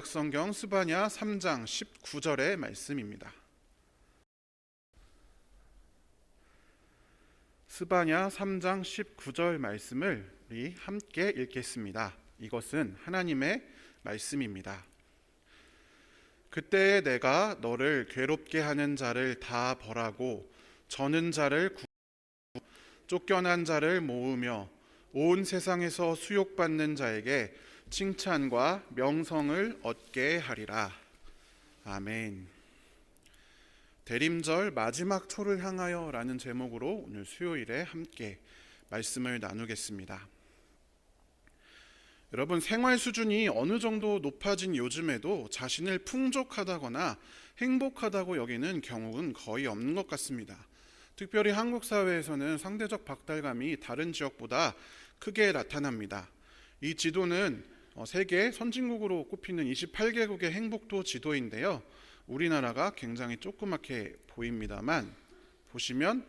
성경 스바냐 3장 19절의 말씀입니다. 스바냐 3장 19절 말씀을 우리 함께 읽겠습니다. 이것은 하나님의 말씀입니다. 그때 내가 너를 괴롭게 하는 자를 다 벌하고 저는 자를 구하고 쫓겨난 자를 모으며 온 세상에서 수욕받는 자에게 칭찬과 명성을 얻게 하리라. 아멘. 대림절 마지막 초를 향하여 라는 제목으로 오늘 수요일에 함께 말씀을 나누겠습니다. 여러분, 생활 수준이 어느 정도 높아진 요즘에도 자신을 풍족하다거나 행복하다고 여기는 경우는 거의 없는 것 같습니다. 특별히 한국 사회에서는 상대적 박탈감이 다른 지역보다 크게 나타납니다. 이 지도는 세계 선진국으로 꼽히는 28개국의 행복도 지도인데요. 우리나라가 굉장히 조그맣게 보입니다만 보시면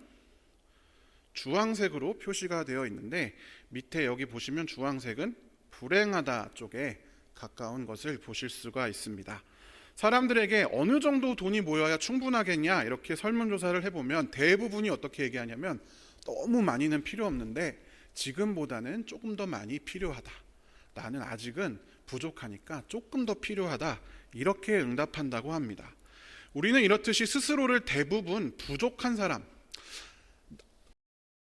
주황색으로 표시가 되어 있는데 밑에 여기 보시면 주황색은 불행하다 쪽에 가까운 것을 보실 수가 있습니다. 사람들에게 어느 정도 돈이 모여야 충분하겠냐 이렇게 설문조사를 해보면 대부분이 어떻게 얘기하냐면 너무 많이는 필요 없는데 지금보다는 조금 더 많이 필요하다. 나는 아직은 부족하니까 조금 더 필요하다. 이렇게 응답한다고 합니다. 우리는 이렇듯이 스스로를 대부분 부족한 사람,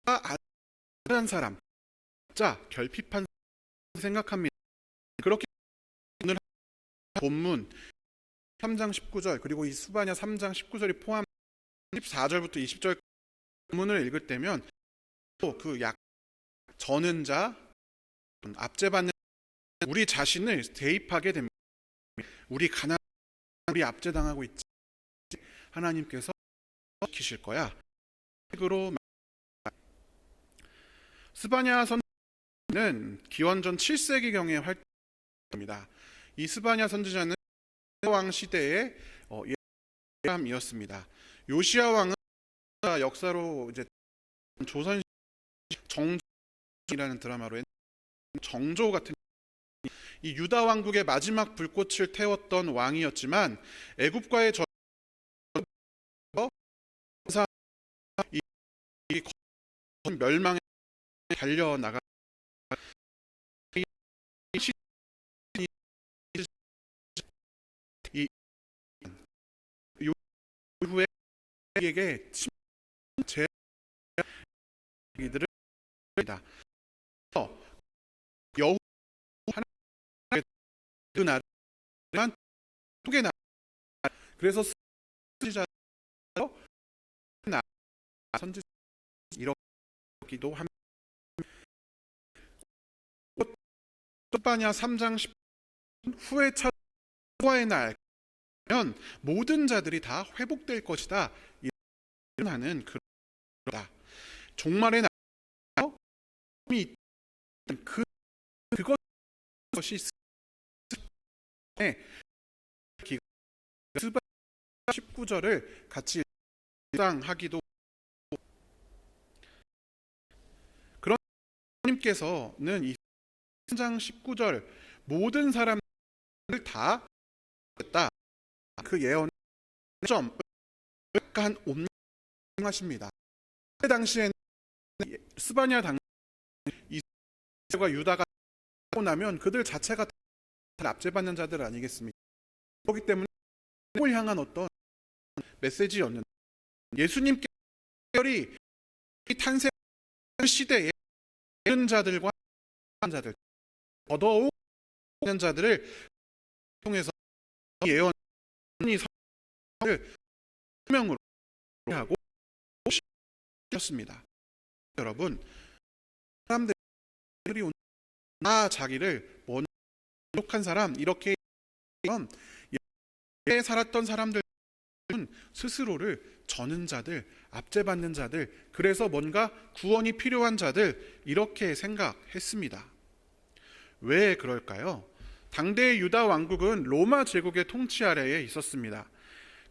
아한 사람, 자 결핍한 생각합니다. 그렇게 오늘 본문 3장 19절 그리고 이 스바냐 3장 19절이 포함 14절부터 20절 본문을 읽을 때면 또 그 저는 자, 압제받는 우리 자신을 대입하게 됩니다. 우리 가난, 우리 압제당하고 있지. 하나님께서 시키실 거야. 스바냐 선지자는 기원전 7세기경에 활동합니다. 이 스바냐 선지자는 왕 시대의 예람이었습니다. 요시야 왕은 역사로 이제 조선 정조라는 드라마로 정조 같은 이 유다 왕국의 마지막 불꽃을 태웠던 왕이었지만 애굽과의 이 멸망에 달려나가 이 이후에 에게 제 이들을 합니다. 여호 하나님의 그 나라만 두개 나 그래서 선지자 선지 이렇기도 합니다. 스바냐 3장 10 후에 찾아와의 날면 모든 자들이 다 회복될 것이다. 하는 그러다. 종말의 날이 그것이 스바냐 19절을 같이 묵상하기도 그런 하나님께서는 이 3장 19절 모든 사람을 다 했다. 그 예언 점 약간 옮겨하십니다. 그 당시에는 스바냐 당 이스라엘과 유다가 하고 나면 그들 자체가 압제받는 자들 아니겠습니까? 그렇기 때문에 을 향한 어떤 메시지였는데 예수님께서 특별히 이 탄생 시대에 이런 자들과 한 자들 더더욱 있는 자들을 통해서 예언이 성경을 설명으로 하고 하셨습니다. 여러분, 사람들이 자기를 부족한 사람 이렇게 예전에 살았던 사람들은 스스로를 저는 자들, 압제받는 자들, 그래서 뭔가 구원이 필요한 자들 이렇게 생각했습니다. 왜 그럴까요? 당대의 유다 왕국은 로마 제국의 통치 아래에 있었습니다.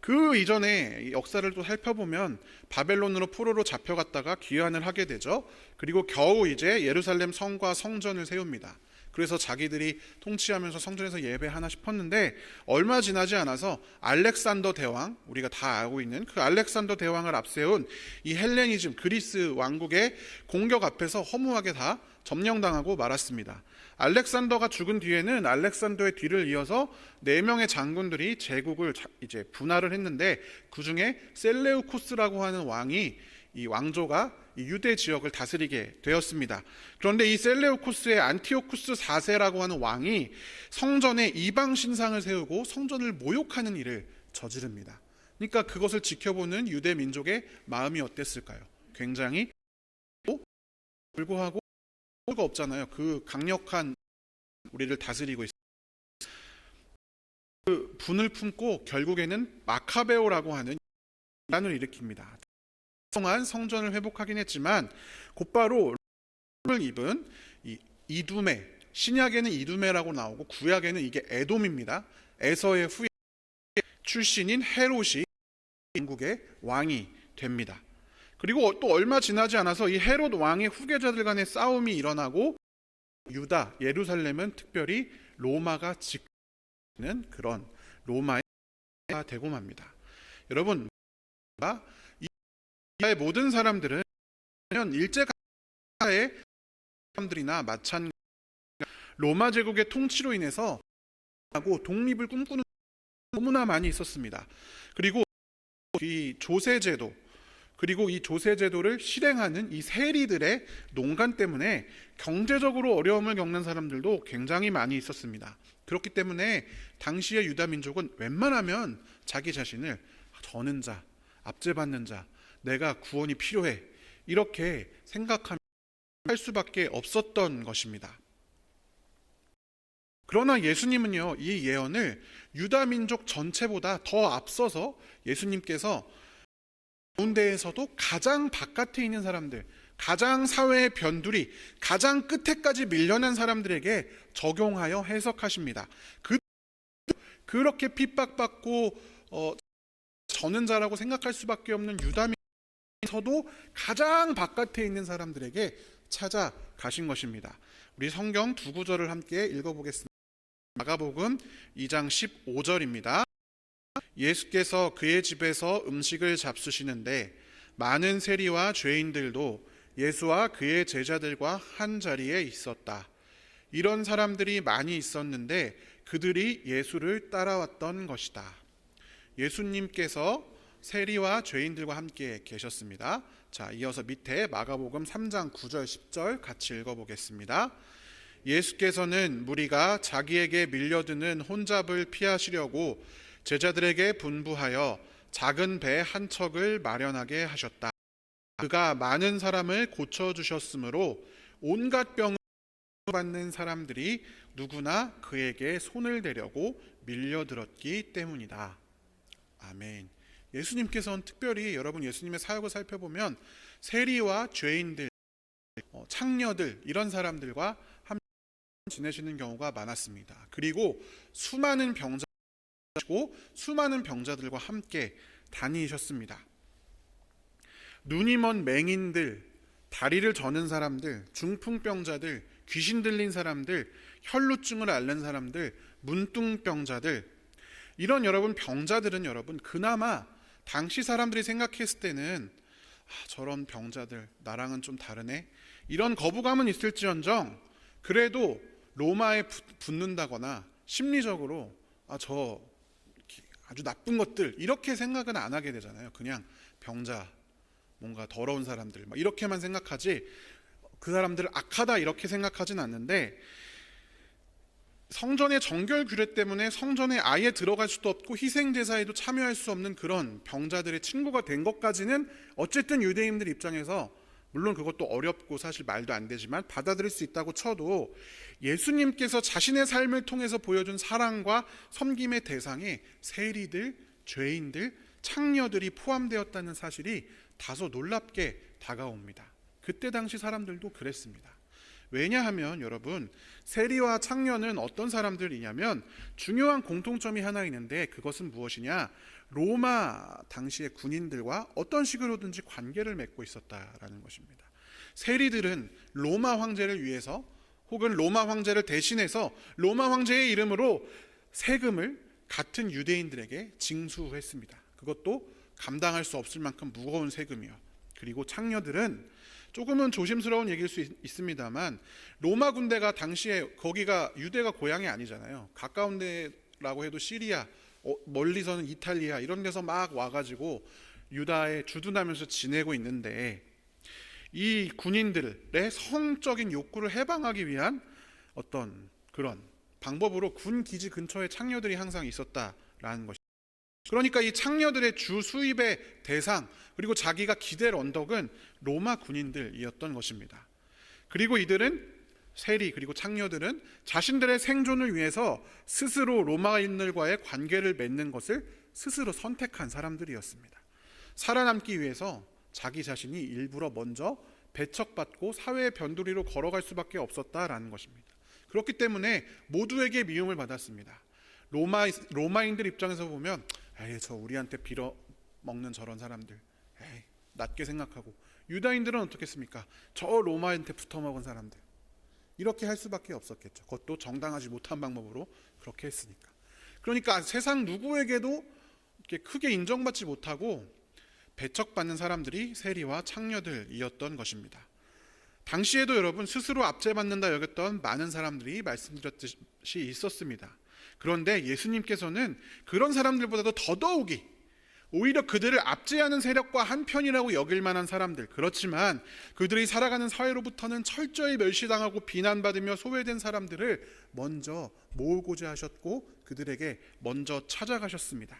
그 이전에 역사를 또 살펴보면 바벨론으로 포로로 잡혀갔다가 귀환을 하게 되죠. 그리고 겨우 이제 예루살렘 성과 성전을 세웁니다. 그래서 자기들이 통치하면서 성전에서 예배하나 싶었는데 얼마 지나지 않아서 알렉산더 대왕, 우리가 다 알고 있는 그 알렉산더 대왕을 앞세운 이 헬레니즘 그리스 왕국의 공격 앞에서 허무하게 다 점령당하고 말았습니다. 알렉산더가 죽은 뒤에는 알렉산더의 뒤를 이어서 4명의 장군들이 제국을 이제 분할을 했는데 그 중에 셀레우코스라고 하는 왕이 이 왕조가 이 유대 지역을 다스리게 되었습니다. 그런데 이 셀레우코스의 안티오쿠스 4세라고 하는 왕이 성전에 이방 신상을 세우고 성전을 모욕하는 일을 저지릅니다. 그러니까 그것을 지켜보는 유대 민족의 마음이 어땠을까요? 굉장히 불구하고 가 없잖아요. 그 강력한 우리를 다스리고 있어요. 그 분을 품고 결국에는 마카베오라고 하는 난을 일으킵니다. 동안 성전을 회복하긴 했지만 곧바로 를 입은 이 이두메, 신약에는 이두메라고 나오고 구약에는 이게 에돔입니다. 에서의 후예 출신인 헤롯이 영국의 왕이 됩니다. 그리고 또 얼마 지나지 않아서 이 헤롯 왕의 후계자들 간의 싸움이 일어나고 유다, 예루살렘은 특별히 로마가 지키는 그런 로마의 되고 맙니다. 여러분, 이 모든 사람들은 일제강점기의 사람들이나 마찬가지 로마 제국의 통치로 인해서 하고 독립을 꿈꾸는 너무나 많이 있었습니다. 그리고 이 조세제도 그리고 이 조세제도를 실행하는 이 세리들의 농간 때문에 경제적으로 어려움을 겪는 사람들도 굉장히 많이 있었습니다. 그렇기 때문에 당시의 유다 민족은 웬만하면 자기 자신을 저는 자, 압제받는 자, 내가 구원이 필요해 이렇게 생각하며 할 수밖에 없었던 것입니다. 그러나 예수님은요, 이 예언을 유다 민족 전체보다 더 앞서서 예수님께서 가운데에서도 가장 바깥에 있는 사람들, 가장 사회의 변두리, 가장 끝에까지 밀려난 사람들에게 적용하여 해석하십니다. 그렇게 핍박받고 저는 자라고 생각할 수밖에 없는 유다 민족에서도 가장 바깥에 있는 사람들에게 찾아가신 것입니다. 우리 성경 두 구절을 함께 읽어보겠습니다. 마가복음 2장 15절입니다. 예수께서 그의 집에서 음식을 잡수시는데 많은 세리와 죄인들도 예수와 그의 제자들과 한 자리에 있었다. 이런 사람들이 많이 있었는데 그들이 예수를 따라왔던 것이다. 예수님께서 세리와 죄인들과 함께 계셨습니다. 자, 이어서 밑에 마가복음 3장 9절 10절 같이 읽어보겠습니다. 예수께서는 무리가 자기에게 밀려드는 혼잡을 피하시려고 제자들에게 분부하여 작은 배 한 척을 마련하게 하셨다. 그가 많은 사람을 고쳐주셨으므로 온갖 병을 받는 사람들이 누구나 그에게 손을 대려고 밀려들었기 때문이다. 아멘. 예수님께서는 특별히 여러분 예수님의 사역을 살펴보면 세리와 죄인들, 창녀들 이런 사람들과 함께 지내시는 경우가 많았습니다. 그리고 수많은 병자들과 함께 다니셨습니다. 눈이 먼 맹인들, 다리를 저는 사람들, 중풍병자들, 귀신 들린 사람들, 혈루증을 앓는 사람들, 문둥병자들 이런 여러분 병자들은 여러분 그나마 당시 사람들이 생각했을 때는 저런 병자들 나랑은 좀 다르네 이런 거부감은 있을지언정 그래도 로마에 붙는다거나 심리적으로 저 아주 나쁜 것들 이렇게 생각은 안 하게 되잖아요. 그냥 병자, 뭔가 더러운 사람들 이렇게만 생각하지 그 사람들을 악하다 이렇게 생각하진 않는데 성전의 정결 규례 때문에 성전에 아예 들어갈 수도 없고 희생제사에도 참여할 수 없는 그런 병자들의 친구가 된 것까지는 어쨌든 유대인들 입장에서 물론 그것도 어렵고 사실 말도 안 되지만 받아들일 수 있다고 쳐도 예수님께서 자신의 삶을 통해서 보여준 사랑과 섬김의 대상에 세리들, 죄인들, 창녀들이 포함되었다는 사실이 다소 놀랍게 다가옵니다. 그때 당시 사람들도 그랬습니다. 왜냐하면 여러분 세리와 창녀는 어떤 사람들이냐면 중요한 공통점이 하나 있는데 그것은 무엇이냐? 로마 당시의 군인들과 어떤 식으로든지 관계를 맺고 있었다라는 것입니다. 세리들은 로마 황제를 위해서 혹은 로마 황제를 대신해서 로마 황제의 이름으로 세금을 같은 유대인들에게 징수했습니다. 그것도 감당할 수 없을 만큼 무거운 세금이요. 그리고 창녀들은 조금은 조심스러운 얘기일 수 있습니다만 로마 군대가 당시에 거기가 유대가 고향이 아니잖아요. 가까운 데라고 해도 시리아, 멀리서는 이탈리아 이런 데서 막 와가지고 유다에 주둔하면서 지내고 있는데 이 군인들의 성적인 욕구를 해방하기 위한 어떤 그런 방법으로 군 기지 근처에 창녀들이 항상 있었다라는 것입니다. 그러니까 이 창녀들의 주 수입의 대상 그리고 자기가 기댈 언덕은 로마 군인들이었던 것입니다. 그리고 이들은 세리 그리고 창녀들은 자신들의 생존을 위해서 스스로 로마인들과의 관계를 맺는 것을 스스로 선택한 사람들이었습니다. 살아남기 위해서 자기 자신이 일부러 먼저 배척받고 사회의 변두리로 걸어갈 수밖에 없었다라는 것입니다. 그렇기 때문에 모두에게 미움을 받았습니다. 로마인들 입장에서 보면 에이, 저 우리한테 빌어먹는 저런 사람들, 에이, 낮게 생각하고, 유다인들은 어떻겠습니까? 저 로마한테 붙어먹은 사람들, 이렇게 할 수밖에 없었겠죠. 그것도 정당하지 못한 방법으로 그렇게 했으니까. 그러니까 세상 누구에게도 이렇게 크게 인정받지 못하고 배척받는 사람들이 세리와 창녀들이었던 것입니다. 당시에도 여러분 스스로 압제받는다 여겼던 많은 사람들이 말씀드렸듯이 있었습니다. 그런데 예수님께서는 그런 사람들보다도 더더욱이 오히려 그들을 압제하는 세력과 한편이라고 여길 만한 사람들, 그렇지만 그들이 살아가는 사회로부터는 철저히 멸시당하고 비난받으며 소외된 사람들을 먼저 모으고자 하셨고 그들에게 먼저 찾아가셨습니다.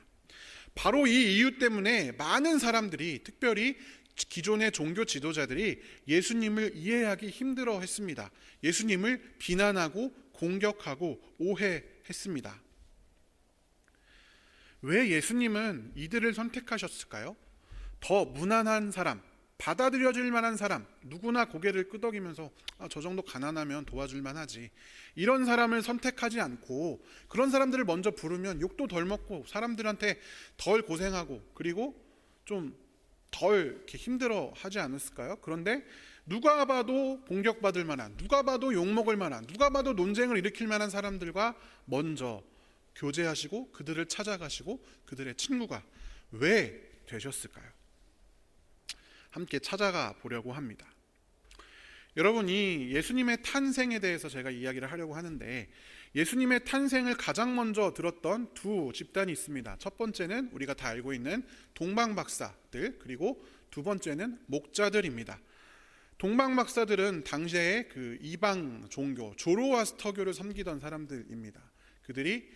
바로 이 이유 때문에 많은 사람들이, 특별히 기존의 종교 지도자들이 예수님을 이해하기 힘들어 했습니다. 예수님을 비난하고 공격하고 오해했습니다. 왜 예수님은 이들을 선택하셨을까요? 더 무난한 사람, 받아들여질 만한 사람, 누구나 고개를 끄덕이면서 저 정도 가난하면 도와줄 만하지, 이런 사람을 선택하지 않고 그런 사람들을 먼저 부르면 욕도 덜 먹고 사람들한테 덜 고생하고 그리고 좀 덜 힘들어 하지 않았을까요? 그런데 누가 봐도 공격받을 만한, 누가 봐도 욕먹을 만한, 누가 봐도 논쟁을 일으킬 만한 사람들과 먼저 교제하시고 그들을 찾아가시고 그들의 친구가 왜 되셨을까요? 함께 찾아가 보려고 합니다. 여러분, 이 예수님의 탄생에 대해서 제가 이야기를 하려고 하는데, 예수님의 탄생을 가장 먼저 들었던 두 집단이 있습니다. 첫 번째는 우리가 다 알고 있는 동방박사들, 그리고 두 번째는 목자들입니다. 동방박사들은 당시에 그 이방 종교 조로아스터교를 섬기던 사람들입니다. 그들이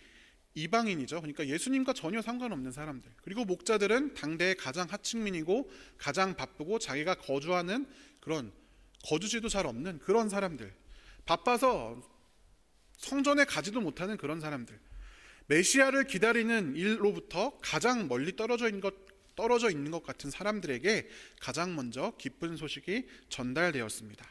이방인이죠. 그러니까 예수님과 전혀 상관없는 사람들. 그리고 목자들은 당대의 가장 하층민이고 가장 바쁘고 자기가 거주하는 그런 거주지도 잘 없는 그런 사람들, 바빠서 성전에 가지도 못하는 그런 사람들, 메시아를 기다리는 일로부터 가장 멀리 떨어져 있는 것 같은 사람들에게 가장 먼저 기쁜 소식이 전달되었습니다.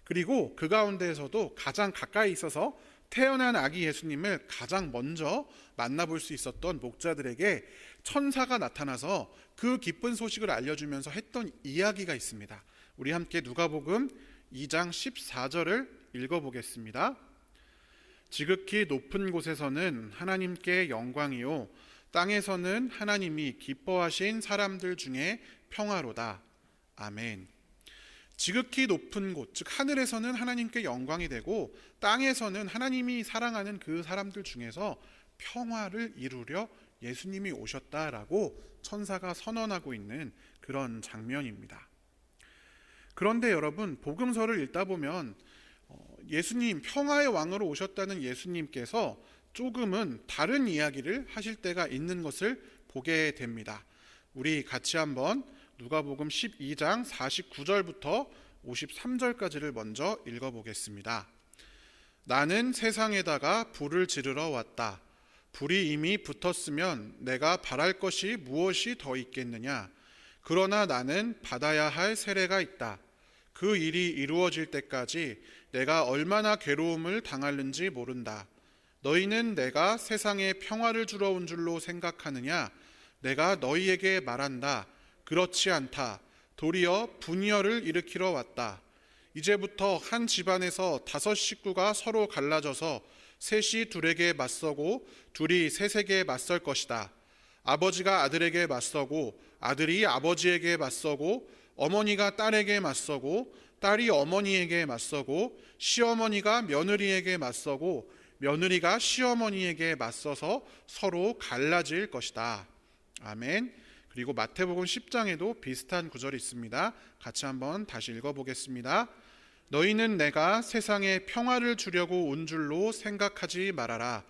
그리고 그 가운데에서도 가장 가까이 있어서 태어난 아기 예수님을 가장 먼저 만나볼 수 있었던 목자들에게 천사가 나타나서 그 기쁜 소식을 알려주면서 했던 이야기가 있습니다. 우리 함께 누가복음 2장 14절을 읽어보겠습니다. 지극히 높은 곳에서는 하나님께 영광이요 땅에서는 하나님이 기뻐하신 사람들 중에 평화로다. 아멘. 지극히 높은 곳, 즉 하늘에서는 하나님께 영광이 되고 땅에서는 하나님이 사랑하는 그 사람들 중에서 평화를 이루려 예수님이 오셨다라고 천사가 선언하고 있는 그런 장면입니다. 그런데 여러분, 복음서를 읽다 보면 예수님, 평화의 왕으로 오셨다는 예수님께서 조금은 다른 이야기를 하실 때가 있는 것을 보게 됩니다. 우리 같이 한번 누가복음 12장 49절부터 53절까지를 먼저 읽어보겠습니다. 나는 세상에다가 불을 지르러 왔다. 불이 이미 붙었으면 내가 바랄 것이 무엇이 더 있겠느냐. 그러나 나는 받아야 할 세례가 있다. 그 일이 이루어질 때까지 내가 얼마나 괴로움을 당하는지 모른다. 너희는 내가 세상에 평화를 주러 온 줄로 생각하느냐? 내가 너희에게 말한다. 그렇지 않다. 도리어 분열을 일으키러 왔다. 이제부터 한 집안에서 5 식구가 서로 갈라져서 셋이 둘에게 맞서고 둘이 셋에게 맞설 것이다. 아버지가 아들에게 맞서고 아들이 아버지에게 맞서고 어머니가 딸에게 맞서고 딸이 어머니에게 맞서고 시어머니가 며느리에게 맞서고 며느리가 시어머니에게 맞서서 서로 갈라질 것이다. 아멘. 그리고 마태복음 10장에도 비슷한 구절이 있습니다. 같이 한번 다시 읽어보겠습니다. 너희는 내가 세상에 평화를 주려고 온 줄로 생각하지 말아라.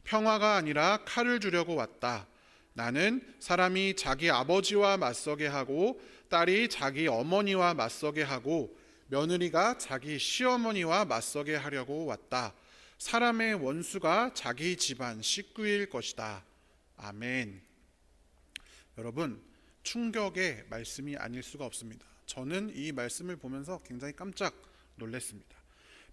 평화가 아니라 칼을 주려고 왔다. 나는 사람이 자기 아버지와 맞서게 하고 딸이 자기 어머니와 맞서게 하고 며느리가 자기 시어머니와 맞서게 하려고 왔다. 사람의 원수가 자기 집안 식구일 것이다. 아멘. 여러분, 충격의 말씀이 아닐 수가 없습니다. 저는 이 말씀을 보면서 굉장히 깜짝 놀랐습니다.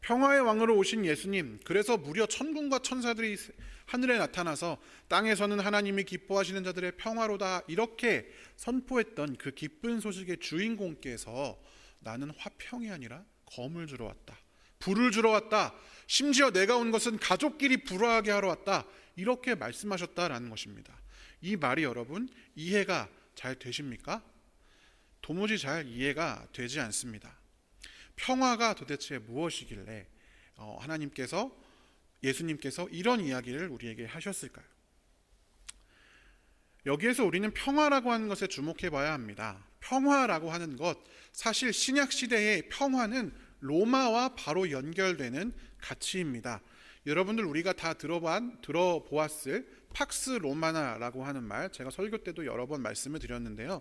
평화의 왕으로 오신 예수님, 그래서 무려 천군과 천사들이 하늘에 나타나서 땅에서는 하나님이 기뻐하시는 자들의 평화로다 이렇게 선포했던 그 기쁜 소식의 주인공께서 나는 화평이 아니라 검을 주러 왔다, 불을 주러 왔다, 심지어 내가 온 것은 가족끼리 불화하게 하러 왔다, 이렇게 말씀하셨다라는 것입니다. 이 말이 여러분 이해가 잘 되십니까? 도무지 잘 이해가 되지 않습니다. 평화가 도대체 무엇이길래 하나님께서, 예수님께서 이런 이야기를 우리에게 하셨을까요? 여기에서 우리는 평화라고 하는 것에 주목해 봐야 합니다. 평화라고 하는 것, 사실 신약 시대의 평화는 로마와 바로 연결되는 가치입니다. 여러분들 우리가 다 들어보았을 팍스 로마나라고 하는 말, 제가 설교 때도 여러 번 말씀을 드렸는데요.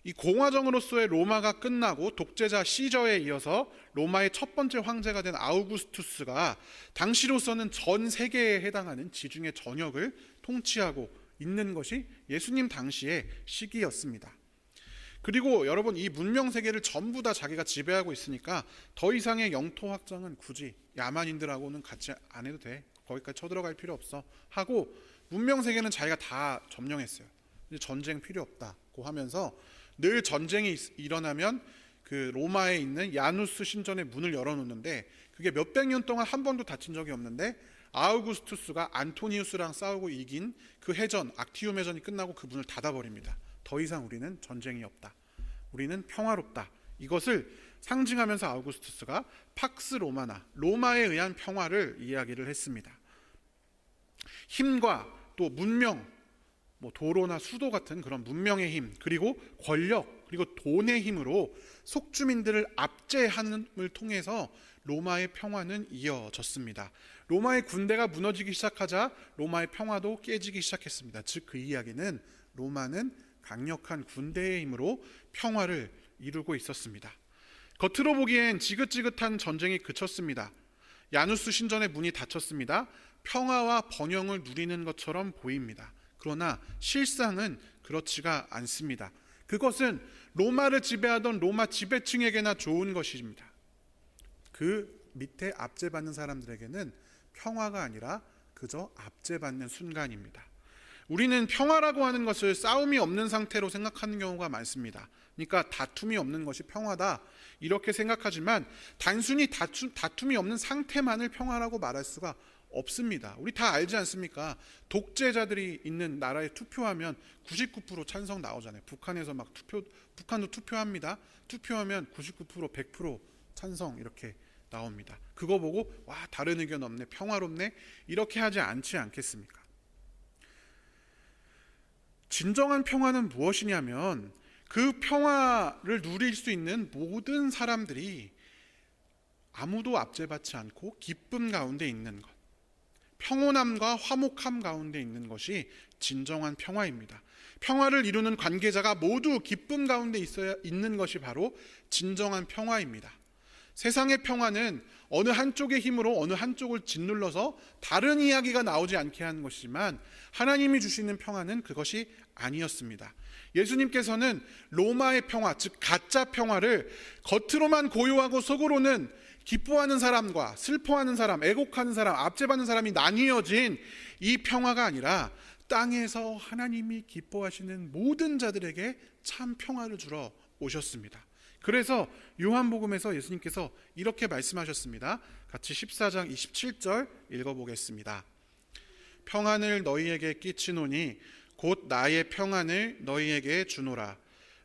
이 공화정으로서의 로마가 끝나고 독재자 시저에 이어서 로마의 첫 번째 황제가 된 아우구스투스가 당시로서는 전 세계에 해당하는 지중해 전역을 통치하고 있는 것이 예수님 당시의 시기였습니다. 그리고 여러분, 이 문명 세계를 전부 다 자기가 지배하고 있으니까 더 이상의 영토 확장은 굳이 야만인들하고는 같이 안 해도 돼, 거기까지 쳐들어갈 필요 없어 하고 문명 세계는 자기가 다 점령했어요. 이제 전쟁 필요 없다고 하면서 늘 전쟁이 일어나면 그 로마에 있는 야누스 신전의 문을 열어놓는데 그게 몇백 년 동안 한 번도 닫힌 적이 없는데 아우구스투스가 안토니우스랑 싸우고 이긴 그 해전, 악티움 해전이 끝나고 그 문을 닫아버립니다. 더 이상 우리는 전쟁이 없다, 우리는 평화롭다, 이것을 상징하면서 아우구스투스가 팍스 로마나, 로마에 의한 평화를 이야기를 했습니다. 힘과 또 문명, 도로나 수도 같은 그런 문명의 힘, 그리고 권력, 그리고 돈의 힘으로 속주민들을 압제함을 통해서 로마의 평화는 이어졌습니다. 로마의 군대가 무너지기 시작하자 로마의 평화도 깨지기 시작했습니다. 즉 그 이야기는 로마는 강력한 군대의 힘으로 평화를 이루고 있었습니다. 겉으로 보기엔 지긋지긋한 전쟁이 그쳤습니다. 야누스 신전의 문이 닫혔습니다. 평화와 번영을 누리는 것처럼 보입니다. 그러나 실상은 그렇지가 않습니다. 그것은 로마를 지배하던 로마 지배층에게나 좋은 것입니다. 그 밑에 압제받는 사람들에게는 평화가 아니라 그저 압제받는 순간입니다. 우리는 평화라고 하는 것을 싸움이 없는 상태로 생각하는 경우가 많습니다. 그러니까 다툼이 없는 것이 평화다 이렇게 생각하지만 단순히 다툼이 없는 상태만을 평화라고 말할 수가 없습니다. 우리 다 알지 않습니까? 독재자들이 있는 나라에 투표하면 99% 찬성 나오잖아요. 북한에서 북한도 투표합니다. 투표하면 99% 100% 찬성 이렇게 나옵니다. 그거 보고 와, 다른 의견 없네, 평화롭네, 이렇게 하지 않겠습니까? 진정한 평화는 무엇이냐면 그 평화를 누릴 수 있는 모든 사람들이 아무도 압제받지 않고 기쁨 가운데 있는 것, 평온함과 화목함 가운데 있는 것이 진정한 평화입니다. 평화를 이루는 관계자가 모두 기쁨 가운데 있는 것이 바로 진정한 평화입니다. 세상의 평화는 어느 한쪽의 힘으로 어느 한쪽을 짓눌러서 다른 이야기가 나오지 않게 하는 것이지만 하나님이 주시는 평화는 그것이 아니었습니다. 예수님께서는 로마의 평화, 즉 가짜 평화를 겉으로만 고요하고 속으로는 기뻐하는 사람과 슬퍼하는 사람, 애곡하는 사람, 압제받는 사람이 나뉘어진 이 평화가 아니라 땅에서 하나님이 기뻐하시는 모든 자들에게 참 평화를 주러 오셨습니다. 그래서 요한복음에서 예수님께서 이렇게 말씀하셨습니다. 같이 14장 27절 읽어보겠습니다. 평안을 너희에게 끼치노니 곧 나의 평안을 너희에게 주노라.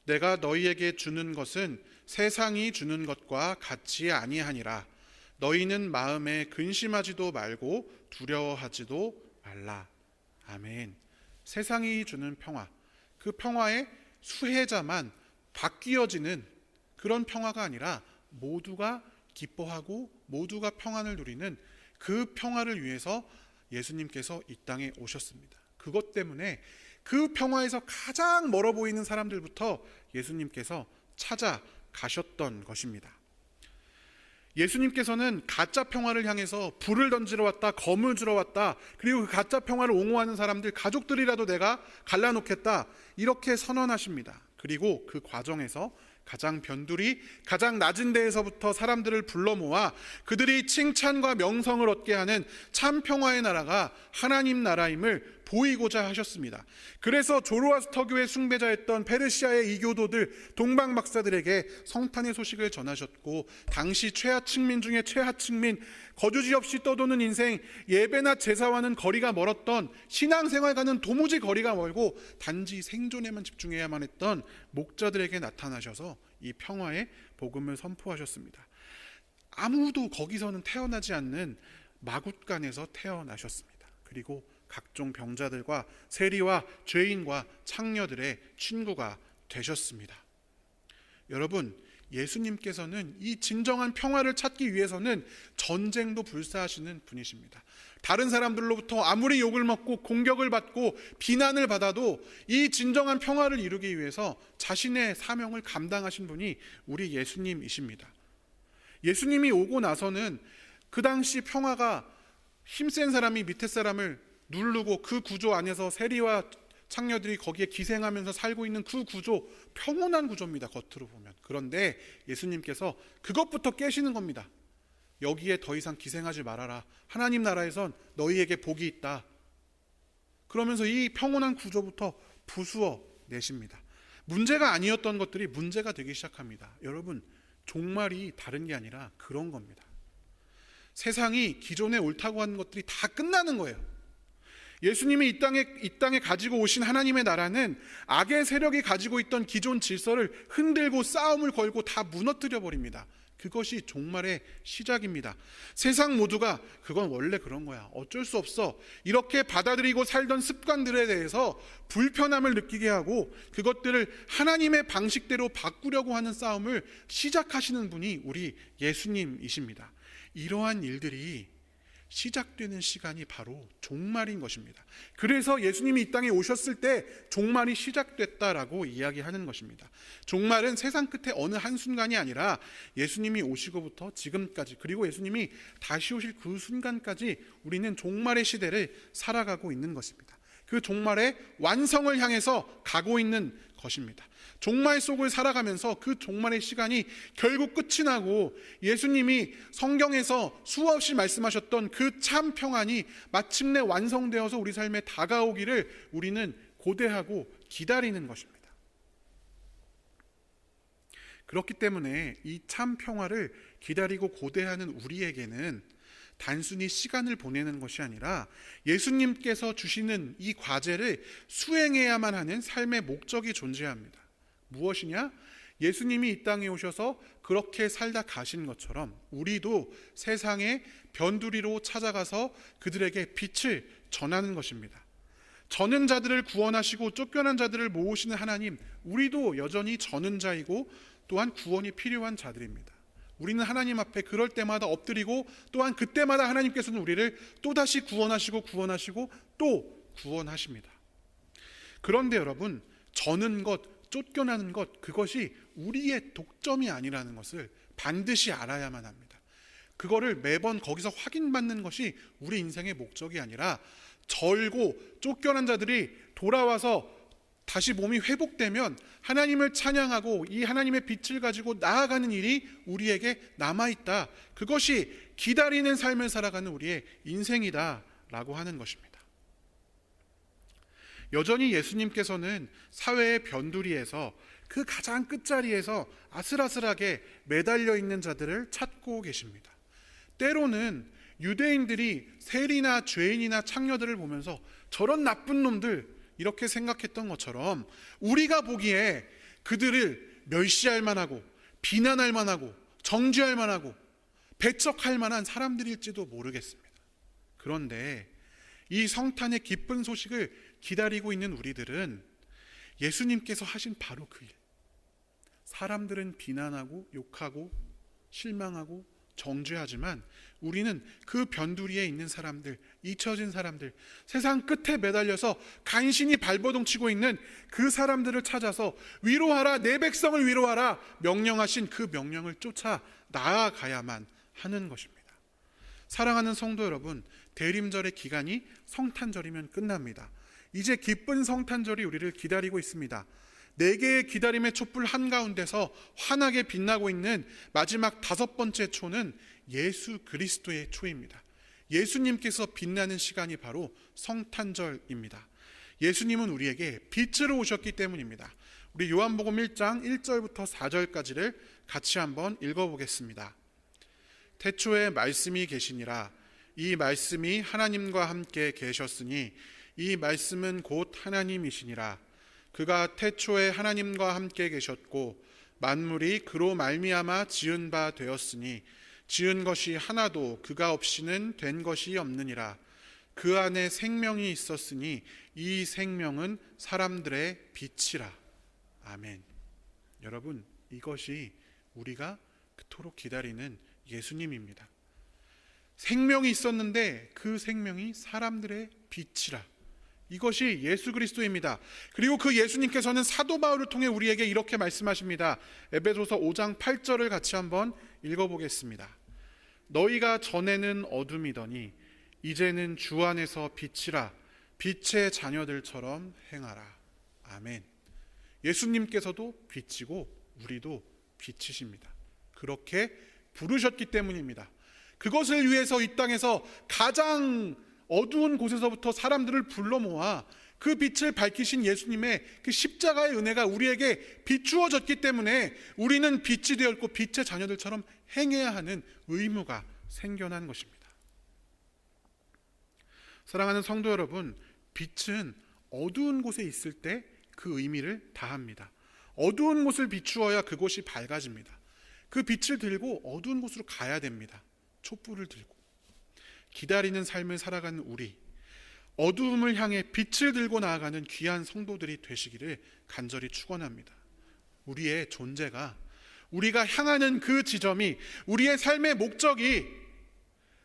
내가 너희에게 주는 것은 세상이 주는 것과 같이 아니하니라. 너희는 마음에 근심하지도 말고 두려워하지도 말라. 아멘. 세상이 주는 평화, 그 평화의 수혜자만 바뀌어지는 그런 평화가 아니라 모두가 기뻐하고 모두가 평안을 누리는 그 평화를 위해서 예수님께서 이 땅에 오셨습니다. 그것 때문에 그 평화에서 가장 멀어 보이는 사람들부터 예수님께서 찾아가셨던 것입니다. 예수님께서는 가짜 평화를 향해서 불을 던지러 왔다, 검을 주러 왔다, 그리고 그 가짜 평화를 옹호하는 사람들 가족들이라도 내가 갈라놓겠다, 이렇게 선언하십니다. 그리고 그 과정에서 가장 변두리, 가장 낮은 데에서부터 사람들을 불러 모아 그들이 칭찬과 명성을 얻게 하는 참 평화의 나라가 하나님 나라임을 보이고자 하셨습니다. 그래서 조로아스터교의 숭배자였던 페르시아의 이교도들, 동방 박사들에게 성탄의 소식을 전하셨고, 당시 최하층민 중에 최하층민, 거주지 없이 떠도는 인생, 예배나 제사와는 거리가 멀었던, 신앙생활과는 도무지 거리가 멀고 단지 생존에만 집중해야만 했던 목자들에게 나타나셔서 이 평화의 복음을 선포하셨습니다. 아무도 거기서는 태어나지 않는 마굿간에서 태어나셨습니다. 그리고 각종 병자들과 세리와 죄인과 창녀들의 친구가 되셨습니다. 여러분, 예수님께서는 이 진정한 평화를 찾기 위해서는 전쟁도 불사하시는 분이십니다. 다른 사람들로부터 아무리 욕을 먹고 공격을 받고 비난을 받아도 이 진정한 평화를 이루기 위해서 자신의 사명을 감당하신 분이 우리 예수님이십니다. 예수님이 오고 나서는 그 당시 평화가 힘센 사람이 밑에 사람을 누르고 그 구조 안에서 세리와 창녀들이 거기에 기생하면서 살고 있는 그 구조, 평온한 구조입니다, 겉으로 보면. 그런데 예수님께서 그것부터 깨시는 겁니다. 여기에 더 이상 기생하지 말아라. 하나님 나라에선 너희에게 복이 있다. 그러면서 이 평온한 구조부터 부수어 내십니다. 문제가 아니었던 것들이 문제가 되기 시작합니다. 여러분, 종말이 다른 게 아니라 그런 겁니다. 세상이 기존에 옳다고 하는 것들이 다 끝나는 거예요. 예수님이 이 땅에 가지고 오신 하나님의 나라는 악의 세력이 가지고 있던 기존 질서를 흔들고 싸움을 걸고 다 무너뜨려 버립니다. 그것이 종말의 시작입니다. 세상 모두가 그건 원래 그런 거야, 어쩔 수 없어, 이렇게 받아들이고 살던 습관들에 대해서 불편함을 느끼게 하고 그것들을 하나님의 방식대로 바꾸려고 하는 싸움을 시작하시는 분이 우리 예수님이십니다. 이러한 일들이 시작되는 시간이 바로 종말인 것입니다. 그래서 예수님이 이 땅에 오셨을 때 종말이 시작됐다라고 이야기하는 것입니다. 종말은 세상 끝에 어느 한순간이 아니라 예수님이 오시고부터 지금까지, 그리고 예수님이 다시 오실 그 순간까지 우리는 종말의 시대를 살아가고 있는 것입니다. 그 종말의 완성을 향해서 가고 있는 것입니다. 종말 속을 살아가면서 그 종말의 시간이 결국 끝이 나고 예수님이 성경에서 수없이 말씀하셨던 그 참 평안이 마침내 완성되어서 우리 삶에 다가오기를 우리는 고대하고 기다리는 것입니다. 그렇기 때문에 이 참 평화를 기다리고 고대하는 우리에게는 단순히 시간을 보내는 것이 아니라 예수님께서 주시는 이 과제를 수행해야만 하는 삶의 목적이 존재합니다. 무엇이냐? 예수님이 이 땅에 오셔서 그렇게 살다 가신 것처럼 우리도 세상의 변두리로 찾아가서 그들에게 빛을 전하는 것입니다. 저는 자들을 구원하시고 쫓겨난 자들을 모으시는 하나님, 우리도 여전히 저는 자이고 또한 구원이 필요한 자들입니다. 우리는 하나님 앞에 그럴 때마다 엎드리고, 또한 그때마다 하나님께서는 우리를 또다시 구원하시고 또 구원하십니다. 그런데 여러분, 저는 것, 쫓겨나는 것, 그것이 우리의 독점이 아니라는 것을 반드시 알아야만 합니다. 그거를 매번 거기서 확인받는 것이 우리 인생의 목적이 아니라, 절고 쫓겨난 자들이 돌아와서 다시 몸이 회복되면 하나님을 찬양하고 이 하나님의 빛을 가지고 나아가는 일이 우리에게 남아있다. 그것이 기다리는 삶을 살아가는 우리의 인생이다 라고 하는 것입니다. 여전히 예수님께서는 사회의 변두리에서 그 가장 끝자리에서 아슬아슬하게 매달려 있는 자들을 찾고 계십니다. 때로는 유대인들이 세리나 죄인이나 창녀들을 보면서 저런 나쁜 놈들 이렇게 생각했던 것처럼 우리가 보기에 그들을 멸시할 만하고 비난할 만하고 정죄할 만하고 배척할 만한 사람들일지도 모르겠습니다. 그런데 이 성탄의 기쁜 소식을 기다리고 있는 우리들은 예수님께서 하신 바로 그 일, 사람들은 비난하고 욕하고 실망하고 정죄하지만 우리는 그 변두리에 있는 사람들, 잊혀진 사람들, 세상 끝에 매달려서 간신히 발버둥 치고 있는 그 사람들을 찾아서 위로하라, 내 백성을 위로하라 명령하신 그 명령을 쫓아 나아가야만 하는 것입니다. 사랑하는 성도 여러분, 대림절의 기간이 성탄절이면 끝납니다. 이제 기쁜 성탄절이 우리를 기다리고 있습니다. 4개의 기다림의 촛불 한가운데서 환하게 빛나고 있는 마지막 5번째 초는 예수 그리스도의 초입니다. 예수님께서 빛나는 시간이 바로 성탄절입니다. 예수님은 우리에게 빛으로 오셨기 때문입니다. 우리 요한복음 1장 1절부터 4절까지를 같이 한번 읽어보겠습니다. 태초에 말씀이 계시니라. 이 말씀이 하나님과 함께 계셨으니 이 말씀은 곧 하나님이시니라. 그가 태초에 하나님과 함께 계셨고 만물이 그로 말미암아 지은 바 되었으니 지은 것이 하나도 그가 없이는 된 것이 없느니라. 그 안에 생명이 있었으니 이 생명은 사람들의 빛이라. 아멘. 여러분, 이것이 우리가 그토록 기다리는 예수님입니다. 생명이 있었는데 그 생명이 사람들의 빛이라. 이것이 예수 그리스도입니다. 그리고 그 예수님께서는 사도 바울을 통해 우리에게 이렇게 말씀하십니다. 에베소서 5장 8절을 같이 한번 읽어보겠습니다. 너희가 전에는 어둠이더니 이제는 주 안에서 빛이라. 빛의 자녀들처럼 행하라. 아멘. 예수님께서도 빛이고 우리도 빛이십니다. 그렇게 부르셨기 때문입니다. 그것을 위해서 이 땅에서 가장 어두운 곳에서부터 사람들을 불러 모아 그 빛을 밝히신 예수님의 그 십자가의 은혜가 우리에게 비추어졌기 때문에 우리는 빛이 되었고 빛의 자녀들처럼 행해야 하는 의무가 생겨난 것입니다. 사랑하는 성도 여러분, 빛은 어두운 곳에 있을 때 그 의미를 다합니다. 어두운 곳을 비추어야 그곳이 밝아집니다. 그 빛을 들고 어두운 곳으로 가야 됩니다. 촛불을 들고. 기다리는 삶을 살아가는 우리, 어두움을 향해 빛을 들고 나아가는 귀한 성도들이 되시기를 간절히 축원합니다. 우리의 존재가, 우리가 향하는 그 지점이, 우리의 삶의 목적이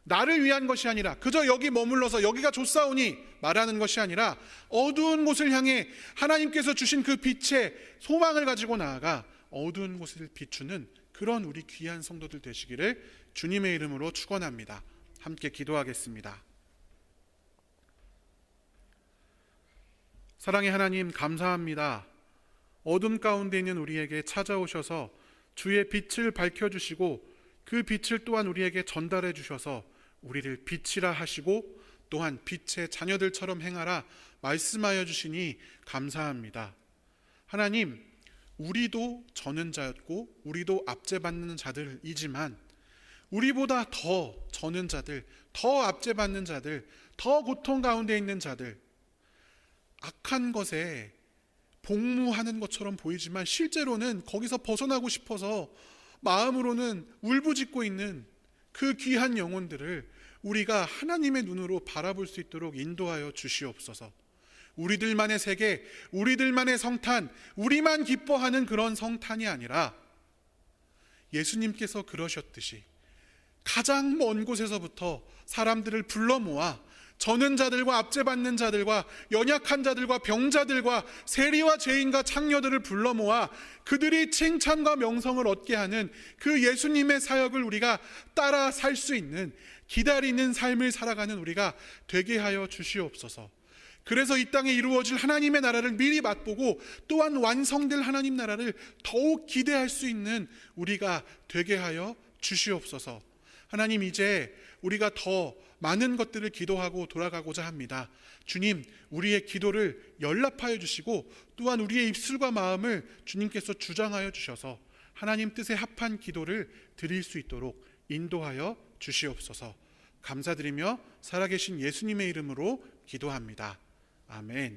나를 위한 것이 아니라 그저 여기 머물러서 여기가 좋사오니 말하는 것이 아니라 어두운 곳을 향해 하나님께서 주신 그 빛의 소망을 가지고 나아가 어두운 곳을 비추는 그런 우리 귀한 성도들 되시기를 주님의 이름으로 축원합니다. 함께 기도하겠습니다. 사랑의 하나님, 감사합니다. 어둠 가운데 있는 우리에게 찾아오셔서 주의 빛을 밝혀주시고 그 빛을 또한 우리에게 전달해 주셔서 우리를 빛이라 하시고 또한 빛의 자녀들처럼 행하라 말씀하여 주시니 감사합니다. 하나님, 우리도 저는 자였고 우리도 압제받는 자들이지만 우리보다 더 저는 자들, 더 압제받는 자들, 더 고통 가운데 있는 자들, 악한 것에 복무하는 것처럼 보이지만 실제로는 거기서 벗어나고 싶어서 마음으로는 울부짖고 있는 그 귀한 영혼들을 우리가 하나님의 눈으로 바라볼 수 있도록 인도하여 주시옵소서. 우리들만의 세계, 우리들만의 성탄, 우리만 기뻐하는 그런 성탄이 아니라 예수님께서 그러셨듯이 가장 먼 곳에서부터 사람들을 불러 모아 저는 자들과 압제받는 자들과 연약한 자들과 병자들과 세리와 죄인과 창녀들을 불러 모아 그들이 칭찬과 명성을 얻게 하는 그 예수님의 사역을 우리가 따라 살 수 있는 기다리는 삶을 살아가는 우리가 되게 하여 주시옵소서. 그래서 이 땅에 이루어질 하나님의 나라를 미리 맛보고 또한 완성될 하나님 나라를 더욱 기대할 수 있는 우리가 되게 하여 주시옵소서. 하나님, 이제 우리가 더 많은 것들을 기도하고 돌아가고자 합니다. 주님, 우리의 기도를 연락하여 주시고 또한 우리의 입술과 마음을 주님께서 주장하여 주셔서 하나님 뜻에 합한 기도를 드릴 수 있도록 인도하여 주시옵소서. 감사드리며 살아계신 예수님의 이름으로 기도합니다. 아멘.